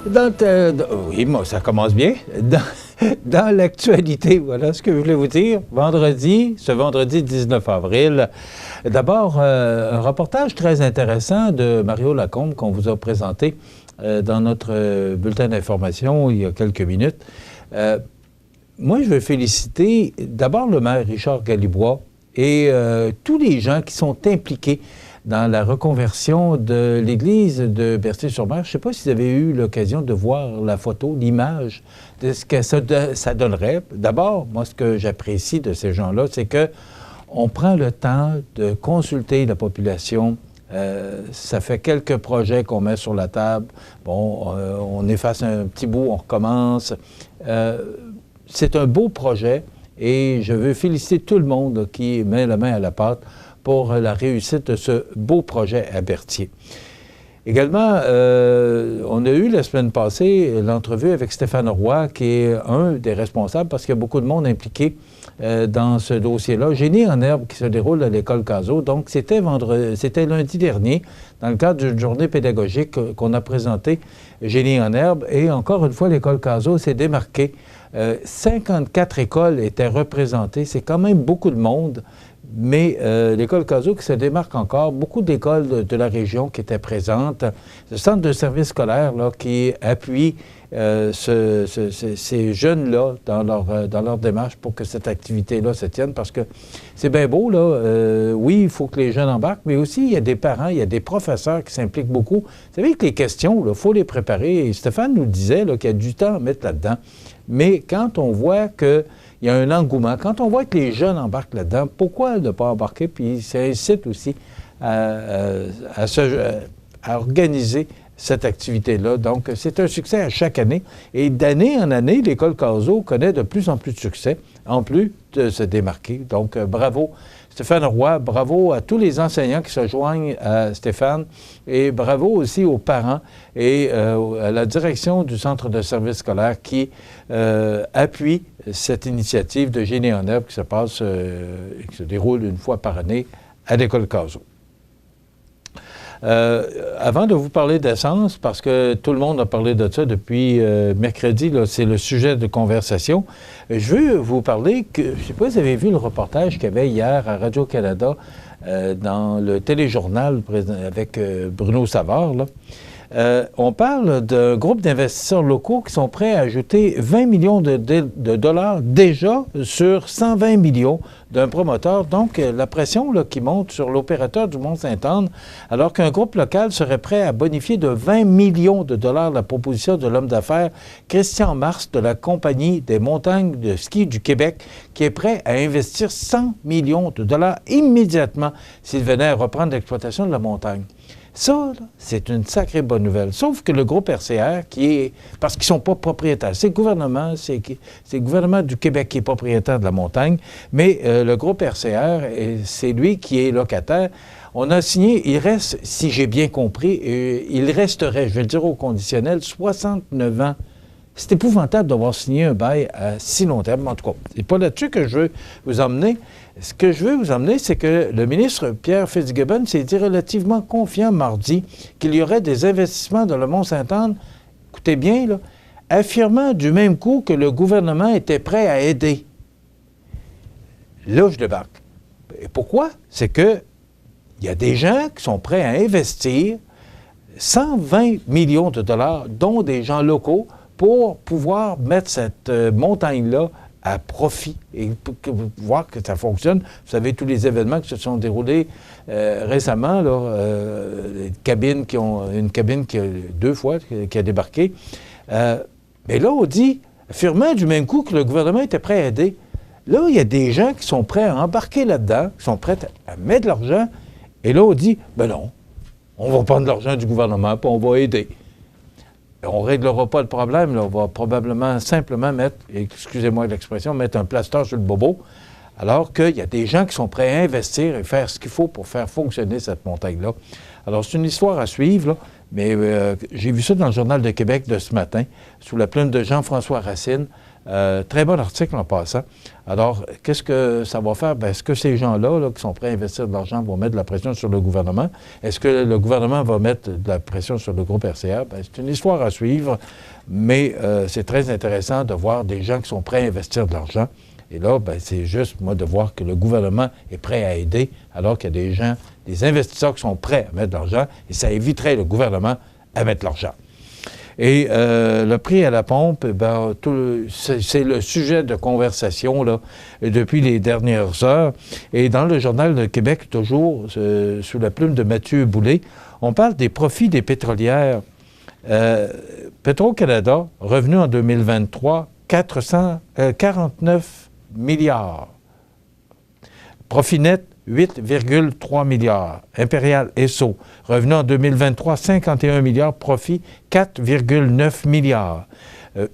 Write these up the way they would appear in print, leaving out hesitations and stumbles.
Oui, moi, ça commence bien. Dans l'actualité, voilà ce que je voulais vous dire. Ce vendredi 19 avril, d'abord, un reportage très intéressant de Mario Lacombe qu'on vous a présenté dans notre bulletin d'information il y a quelques minutes. Moi, je veux féliciter d'abord le maire Richard Galibois et tous les gens qui sont impliqués dans la reconversion de l'église de Berthier-sur-Mer. Je ne sais pas si vous avez eu l'occasion de voir la photo, l'image de ce que ça donnerait. D'abord, moi, ce que j'apprécie de ces gens-là, c'est qu'on prend le temps de consulter la population. Ça fait quelques projets qu'on met sur la table. Bon, on efface un petit bout, on recommence. C'est un beau projet et je veux féliciter tout le monde là, qui met la main à la pâte pour la réussite de ce beau projet à Berthier. Également, on a eu la semaine passée l'entrevue avec Stéphane Roy, qui est un des responsables, parce qu'il y a beaucoup de monde impliqué dans ce dossier-là. Génie en herbe qui se déroule à l'école Cazot. Donc, c'était lundi dernier, dans le cadre d'une journée pédagogique qu'on a présenté Génie en herbe. Et encore une fois, l'école Cazot s'est démarquée. 54 écoles étaient représentées. C'est quand même beaucoup de monde. Mais l'école Cazot qui se démarque encore, beaucoup d'écoles de la région qui étaient présentes, le centre de service scolaire là, qui appuie ces jeunes-là dans leur démarche pour que cette activité-là se tienne, parce que c'est bien beau, là. Oui, il faut que les jeunes embarquent, mais aussi il y a des parents, il y a des professeurs qui s'impliquent beaucoup. Vous savez que les questions, il faut les préparer. Et Stéphane nous disait qu'il y a du temps à mettre là-dedans. Mais quand on voit qu'il y a un engouement, quand on voit que les jeunes embarquent là-dedans, pourquoi ne pas embarquer? Puis ça incite aussi à organiser cette activité-là. Donc, c'est un succès à chaque année. Et d'année en année, l'école Cazot connaît de plus en plus de succès, en plus de se démarquer. Donc, bravo Stéphane Roy, bravo à tous les enseignants qui se joignent à Stéphane et bravo aussi aux parents et à la direction du centre de service scolaire qui appuie cette initiative de Génie en herbe qui se déroule une fois par année à l'école Cazot. Avant de vous parler d'essence, parce que tout le monde a parlé de ça depuis mercredi, c'est le sujet de conversation, je veux vous parler que, je ne sais pas si vous avez vu le reportage qu'il y avait hier à Radio-Canada dans le téléjournal avec Bruno Savard, là. On parle d'un groupe d'investisseurs locaux qui sont prêts à ajouter 20 millions de dollars déjà sur 120 millions d'un promoteur. Donc, la pression là, qui monte sur l'opérateur du Mont-Sainte-Anne, alors qu'un groupe local serait prêt à bonifier de 20 millions de dollars la proposition de l'homme d'affaires Christian Mars de la Compagnie des montagnes de ski du Québec, qui est prêt à investir 100 millions de dollars immédiatement s'il venait à reprendre l'exploitation de la montagne. Ça, c'est une sacrée bonne nouvelle. Sauf que le groupe RCR, parce qu'ils ne sont pas propriétaires, c'est le gouvernement du Québec qui est propriétaire de la montagne, mais le groupe RCR, c'est lui qui est locataire. On a signé, il reste, si j'ai bien compris, il resterait, je vais le dire au conditionnel, 69 ans. C'est épouvantable d'avoir signé un bail à si long terme. En tout cas, c'est pas là-dessus que je veux vous emmener. Ce que je veux vous emmener, c'est que le ministre Pierre Fitzgibbon s'est dit relativement confiant mardi qu'il y aurait des investissements dans le Mont-Sainte-Anne, écoutez bien, là, affirmant du même coup que le gouvernement était prêt à aider. Là, je débarque. Et pourquoi? C'est qu'il y a des gens qui sont prêts à investir 120 millions de dollars, dont des gens locaux, pour pouvoir mettre cette montagne-là à profit et pour voir que ça fonctionne. Vous savez, tous les événements qui se sont déroulés récemment, là, une cabine qui a 2 fois qui a débarqué. Mais là, on dit, affirmant du même coup que le gouvernement était prêt à aider. Là, il y a des gens qui sont prêts à embarquer là-dedans, qui sont prêts à mettre de l'argent. Et là, on dit, ben non, on va prendre de l'argent du gouvernement, puis on va aider. On ne réglera pas le problème, là. On va probablement simplement mettre, excusez-moi l'expression, mettre un plaster sur le bobo, alors qu'il y a des gens qui sont prêts à investir et faire ce qu'il faut pour faire fonctionner cette montagne-là. Alors, c'est une histoire à suivre, là, mais j'ai vu ça dans le Journal de Québec de ce matin, sous la plume de Jean-François Racine. Très bon article en passant. Alors, qu'est-ce que ça va faire? Est-ce que ces gens-là, là, qui sont prêts à investir de l'argent, vont mettre de la pression sur le gouvernement? Est-ce que le gouvernement va mettre de la pression sur le groupe RCA? C'est une histoire à suivre, mais c'est très intéressant de voir des gens qui sont prêts à investir de l'argent. Et là, c'est juste, moi, de voir que le gouvernement est prêt à aider, alors qu'il y a des gens, des investisseurs qui sont prêts à mettre de l'argent, et ça éviterait le gouvernement à mettre de l'argent. Et le prix à la pompe, c'est le sujet de conversation là, depuis les dernières heures. Et dans le Journal de Québec, toujours sous la plume de Mathieu Boulay, on parle des profits des pétrolières. Petro-Canada, revenu en 2023, 49 milliards. Profit net, 8,3 milliards. Impérial Esso, revenu en 2023, 51 milliards. Profit, 4,9 milliards.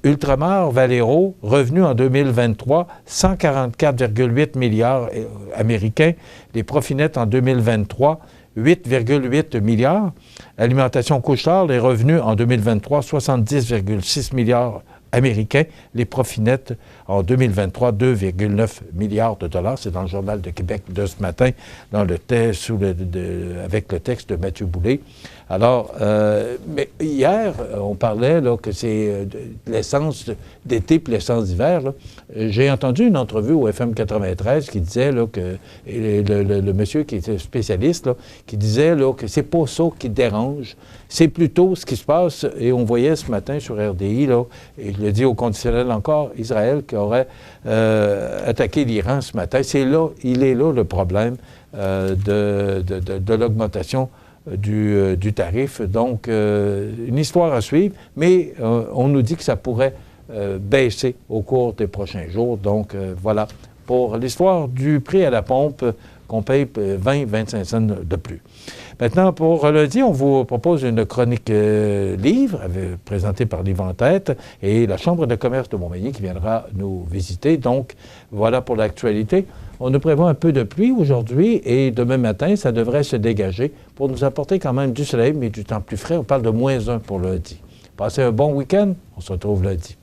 Ultramar Valero, revenu en 2023, 144,8 milliards américains. Les profits nets en 2023, 8,8 milliards. Alimentation Couche-Tard, les revenus en 2023, 70,6 milliards américains. Les profits nets en 2023, 2,9 milliards de dollars. C'est dans le Journal de Québec de ce matin, dans le texte, avec le texte de Mathieu Boulay. Alors, mais hier, on parlait là, que c'est l'essence d'été puis l'essence d'hiver. J'ai entendu une entrevue au FM 93 qui disait là, que le monsieur qui était spécialiste, là, qui disait là, que c'est pas ça qui dérange, c'est plutôt ce qui se passe. Et on voyait ce matin sur RDI, là, et je le dis au conditionnel encore, Israël qui aurait attaqué l'Iran ce matin. Il est là le problème de l'augmentation du tarif. Donc, une histoire à suivre, mais on nous dit que ça pourrait baisser au cours des prochains jours. Donc, voilà, pour l'histoire du prix à la pompe qu'on paye 20-25 cents de plus. Maintenant, pour lundi, on vous propose une chronique livre présentée par Livre en tête et la Chambre de commerce de Montmagny qui viendra nous visiter. Donc, voilà pour l'actualité. On nous prévoit un peu de pluie aujourd'hui et demain matin, ça devrait se dégager pour nous apporter quand même du soleil, mais du temps plus frais. On parle de -1 pour lundi. Passez un bon week-end. On se retrouve lundi.